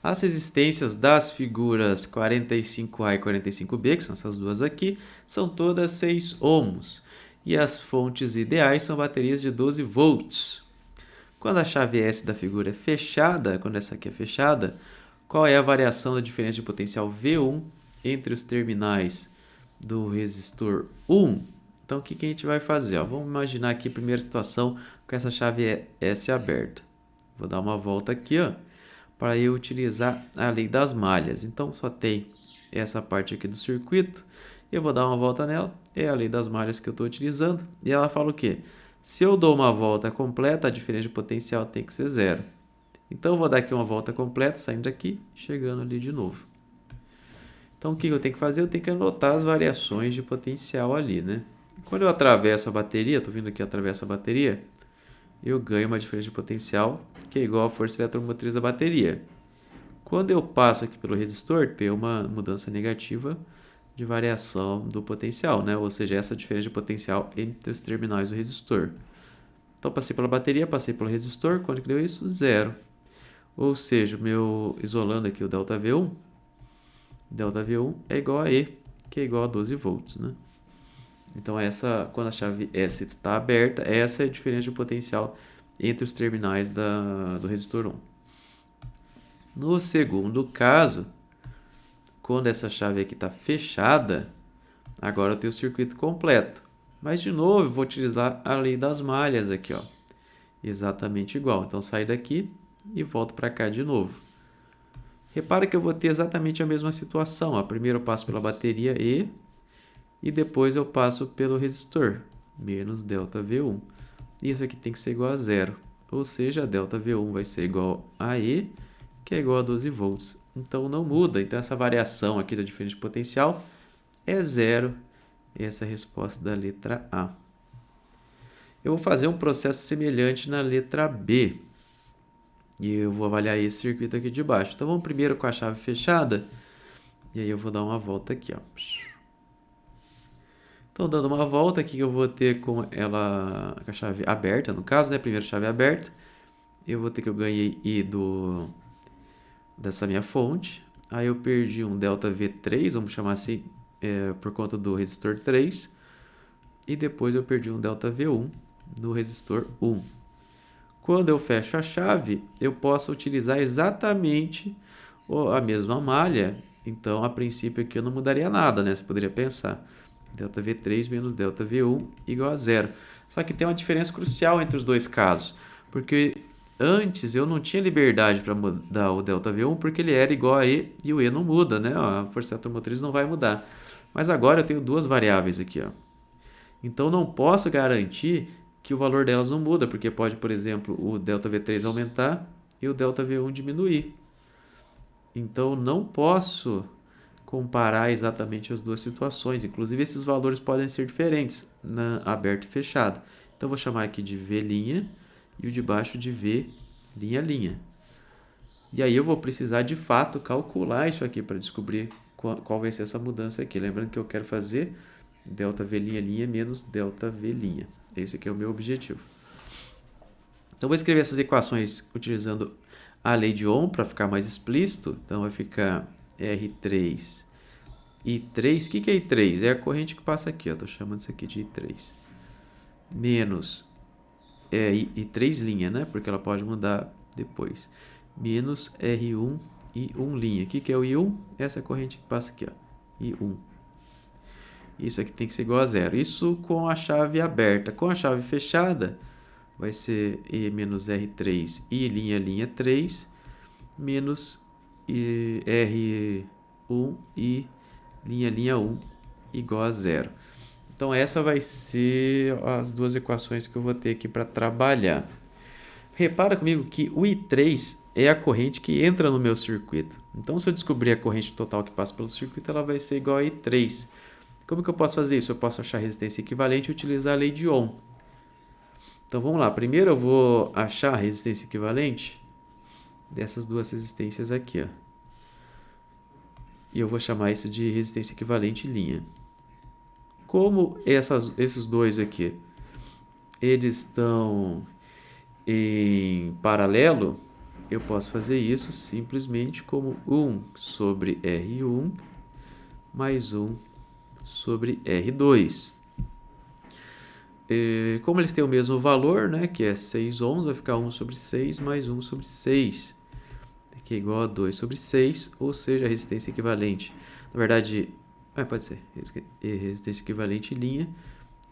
As resistências das figuras 45A e 45B, que são essas duas aqui, são todas 6 ohms. E as fontes ideais são baterias de 12 volts. Quando a chave S da figura é fechada, quando essa aqui é fechada, qual é a variação da diferença de potencial V1 entre os terminais do resistor 1? Então, o que a gente vai fazer? Vamos imaginar aqui a primeira situação com essa chave S aberta. Vou dar uma volta aqui, para eu utilizar a lei das malhas. Então, só tem essa parte aqui do circuito. Eu vou dar uma volta nela. É a lei das malhas que eu estou utilizando. E ela fala o quê? Se eu dou uma volta completa, a diferença de potencial tem que ser zero. Então, eu vou dar aqui uma volta completa, saindo daqui, chegando ali de novo. Então, o que eu tenho que fazer? Eu tenho que anotar as variações de potencial ali, né? Quando eu atravesso a bateria, estou vindo aqui, atravesso a bateria, eu ganho uma diferença de potencial que é igual à força eletromotriz da bateria. Quando eu passo aqui pelo resistor, tem uma mudança negativa de variação do potencial, né? Ou seja, essa diferença de potencial entre os terminais do resistor. Então, passei pela bateria, passei pelo resistor, quando que deu isso? Zero. Ou seja, isolando aqui o ΔV1 é igual a E, que é igual a 12 volts, né? Então, quando a chave S está aberta, essa é a diferença de potencial entre os terminais do resistor 1. No segundo caso, quando essa chave aqui está fechada, agora eu tenho o circuito completo. Mas, de novo, eu vou utilizar a lei das malhas aqui, exatamente igual. Então, saio daqui e volto para cá de novo. Repara que eu vou ter exatamente a mesma situação. Primeiro eu passo pela bateria e depois eu passo pelo resistor, menos ΔV1. Isso aqui tem que ser igual a zero. Ou seja, a ΔV1 vai ser igual a E, que é igual a 12 volts. Então, não muda. Então, essa variação aqui da diferença de potencial é zero. Essa é a resposta da letra A. Eu vou fazer um processo semelhante na letra B. E eu vou avaliar esse circuito aqui de baixo. Então, vamos primeiro com a chave fechada. E aí eu vou dar uma volta aqui, Então, dando uma volta aqui, eu vou ter com a chave aberta, no caso, né? Primeiro chave aberta. Eu vou ter que eu ganhei I dessa minha fonte. Aí eu perdi um ΔV3, vamos chamar assim, por conta do resistor 3. E depois eu perdi um ΔV1 no resistor 1. Quando eu fecho a chave, eu posso utilizar exatamente a mesma malha. Então, a princípio aqui eu não mudaria nada, né? Você poderia pensar. ΔV3 menos ΔV1 igual a zero. Só que tem uma diferença crucial entre os dois casos. Porque antes eu não tinha liberdade para mudar o ΔV1 porque ele era igual a E o E não muda, né? A força eletromotriz não vai mudar. Mas agora eu tenho duas variáveis aqui, Então não posso garantir que o valor delas não muda, porque pode, por exemplo, o ΔV3 aumentar e o ΔV1 diminuir. Então não posso comparar exatamente as duas situações. Inclusive esses valores podem ser diferentes na aberto e fechado. Então vou chamar aqui de V' e o de baixo de V''. E aí eu vou precisar de fato calcular isso aqui para descobrir qual vai ser essa mudança aqui. Lembrando que eu quero fazer ΔV' menos ΔV'. Esse aqui é o meu objetivo. Então vou escrever essas equações utilizando a lei de Ohm para ficar mais explícito. Então vai ficar R3 I3. O que é I3? É a corrente que passa aqui. Estou chamando isso aqui de I3. Menos I3', né? Porque ela pode mudar depois. Menos R1 I1'. O que é o I1? Essa é a corrente que passa aqui, I1. Isso aqui tem que ser igual a zero. Isso com a chave aberta. Com a chave fechada, vai ser E menos R3 I', 3 menos R1 I', 1 igual a zero. Então, essa vai ser as duas equações que eu vou ter aqui para trabalhar. Repara comigo que o I3 é a corrente que entra no meu circuito. Então, se eu descobrir a corrente total que passa pelo circuito, ela vai ser igual a I3. Como que eu posso fazer isso? Eu posso achar a resistência equivalente e utilizar a lei de Ohm. Então, vamos lá. Primeiro eu vou achar a resistência equivalente dessas duas resistências aqui, E eu vou chamar isso de resistência equivalente linha. Como esses dois aqui, eles estão em paralelo, eu posso fazer isso simplesmente como 1 sobre R1 mais 1 sobre R2. Como eles têm o mesmo valor, né, que é 6 ohms, vai ficar 1 sobre 6 mais 1 sobre 6, que é igual a 2 sobre 6, ou seja, a resistência equivalente. Na verdade, pode ser, resistência equivalente linha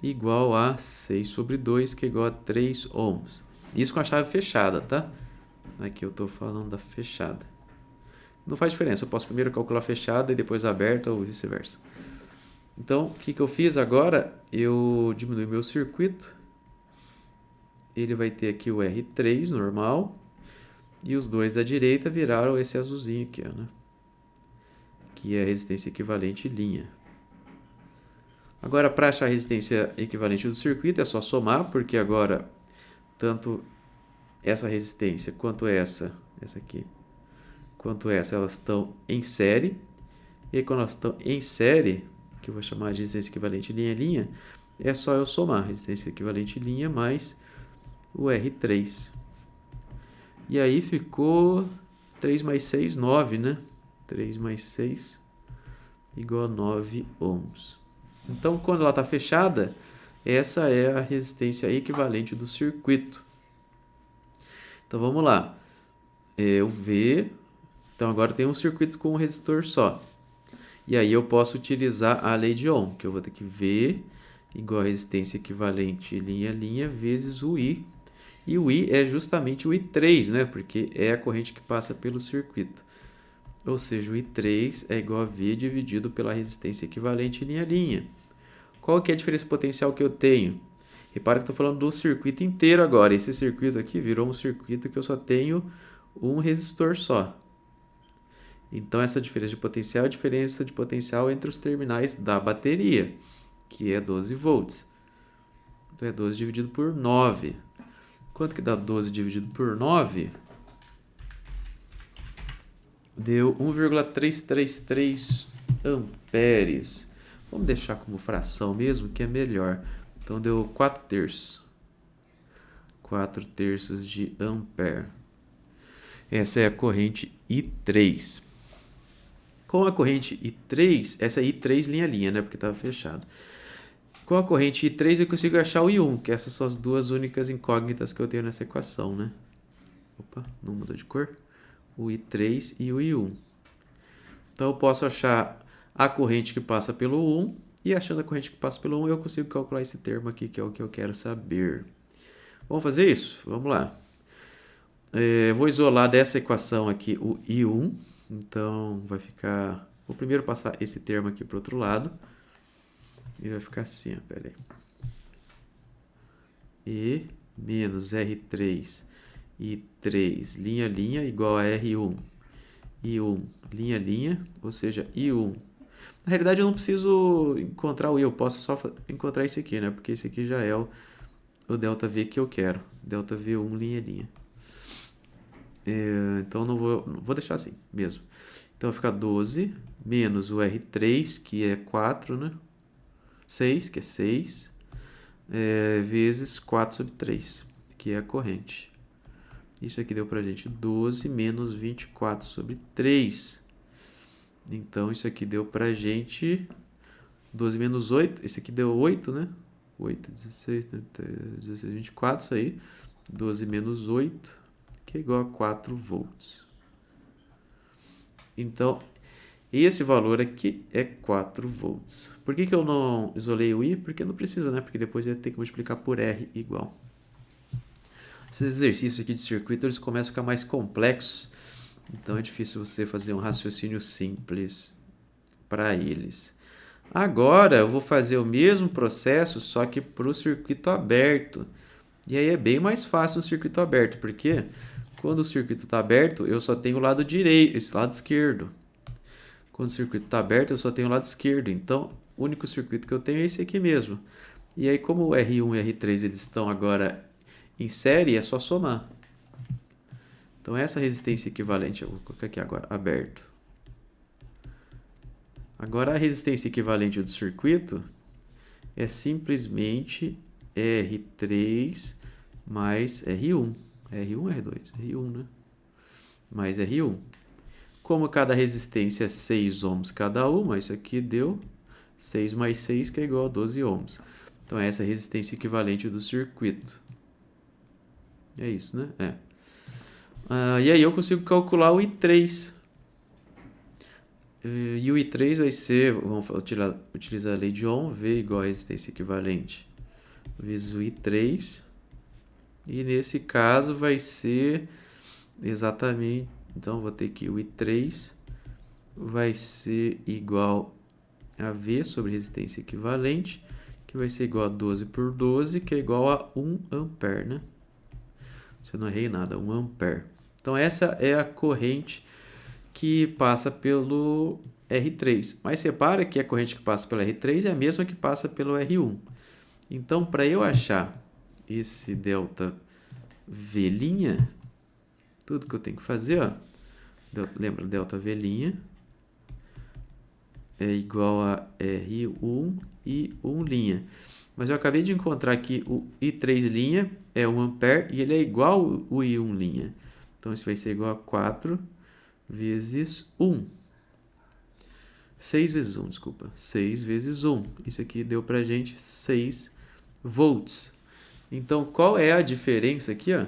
igual a 6 sobre 2, que é igual a 3 ohms. Isso com a chave fechada, tá? Aqui eu estou falando da fechada. Não faz diferença, eu posso primeiro calcular fechada e depois aberta ou vice-versa. Então, o que eu fiz agora? Eu diminui meu circuito. Ele vai ter aqui o R3 normal. E os dois da direita viraram esse azulzinho aqui, né? Que é a resistência equivalente linha. Agora, para achar a resistência equivalente do circuito, é só somar, porque agora, tanto essa resistência quanto essa aqui, quanto essa, elas estão em série. E aí, quando elas estão em série, que eu vou chamar de resistência equivalente linha-linha, é só eu somar resistência equivalente linha mais o R3. E aí ficou 3 mais 6, 9, né? 3 mais 6 igual a 9 ohms. Então, quando ela está fechada, essa é a resistência equivalente do circuito. Então, vamos lá. Eu V. Então, agora tem um circuito com um resistor só. E aí eu posso utilizar a lei de Ohm, que eu vou ter que V igual a resistência equivalente linha-linha vezes o I. E o I é justamente o I3, né? Porque é a corrente que passa pelo circuito. Ou seja, o I3 é igual a V dividido pela resistência equivalente linha-linha. Qual que é a diferença potencial que eu tenho? Repara que estou falando do circuito inteiro agora. Esse circuito aqui virou um circuito que eu só tenho um resistor só. Então, essa diferença de potencial é a diferença de potencial entre os terminais da bateria, que é 12 volts. Então, é 12 dividido por 9. Quanto que dá 12 dividido por 9? Deu 1,333 amperes. Vamos deixar como fração mesmo, que é melhor. Então, deu 4 terços. 4 terços de ampere. Essa é a corrente I3. Com a corrente I3, essa é I3 linha-linha, né? Porque estava fechado. Com a corrente I3 eu consigo achar o I1, que essas são as duas únicas incógnitas que eu tenho nessa equação, né? Opa, não mudou de cor. O I3 e o I1. Então eu posso achar a corrente que passa pelo 1, e achando a corrente que passa pelo 1 eu consigo calcular esse termo aqui, que é o que eu quero saber. Vamos fazer isso? Vamos lá. Vou isolar dessa equação aqui o I1. Então, vai ficar... Vou primeiro passar esse termo aqui para o outro lado. Ele vai ficar assim, pera aí. E menos R3 I3 linha-linha igual a R1 I1 linha-linha, ou seja, I1. Na realidade, eu não preciso encontrar o I, eu posso só encontrar esse aqui, né? Porque esse aqui já é o ΔV que eu quero. ΔV1 linha-linha. Então, não vou deixar assim mesmo. Então, vai ficar 12 menos o R3, que é 4, né? 6, que é 6, vezes 4 sobre 3, que é a corrente. Isso aqui deu pra gente 12 menos 24 sobre 3. Então, isso aqui deu pra gente 12 menos 8. Esse aqui deu 8, né? 8, 16, 16, 24, isso aí. 12 menos 8, que é igual a 4 volts. Então, esse valor aqui é 4 volts. Por que eu não isolei o I? Porque não precisa, né? Porque depois eu ia ter que multiplicar por R igual. Esses exercícios aqui de circuito, eles começam a ficar mais complexos. Então, é difícil você fazer um raciocínio simples para eles. Agora, eu vou fazer o mesmo processo, só que para o circuito aberto. E aí é bem mais fácil no circuito aberto, porque quando o circuito está aberto, eu só tenho o lado direito, esse lado esquerdo. Quando o circuito está aberto, eu só tenho o lado esquerdo. Então, o único circuito que eu tenho é esse aqui mesmo. E aí, como o R1 e R3 eles estão agora em série, é só somar. Então, essa resistência equivalente, eu vou colocar aqui agora, aberto. Agora, a resistência equivalente do circuito é simplesmente R3 mais R1. R1 ou R2? R1, né? mais R1. Como cada resistência é 6 ohms cada uma, isso aqui deu 6 mais 6, que é igual a 12 ohms. Então, essa é a resistência equivalente do circuito. É isso, né? É. E aí eu consigo calcular o I3. E o I3 vai ser, vamos utilizar a lei de Ohm, V igual a resistência equivalente vezes o I3. E nesse caso vai ser exatamente, então vou ter que o I3 vai ser igual a V sobre resistência equivalente, que vai ser igual a 12 por 12, que é igual a 1 ampere, né? Se eu não errei nada, 1 ampere. Então essa é a corrente que passa pelo R3. Mas repara que a corrente que passa pelo R3 é a mesma que passa pelo R1. Então, para eu achar esse delta V', tudo que eu tenho que fazer, ó, lembra, delta V' é igual a R1 e 1'. Mas eu acabei de encontrar que o I3' é 1 ampere e ele é igual ao I1'. Então, isso vai ser igual a 4 vezes 1. 6 vezes 1, desculpa. 6 vezes 1. Isso aqui deu pra gente 6 volts. Então, qual é a diferença aqui, ó?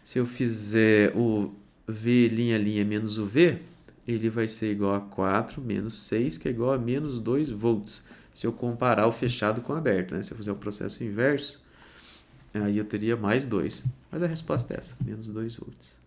Se eu fizer o V' menos o V, ele vai ser igual a 4 menos 6, que é igual a menos 2 volts. Se eu comparar o fechado com o aberto, né? Se eu fizer o processo inverso, aí eu teria mais 2. Mas a resposta é essa, menos 2 volts.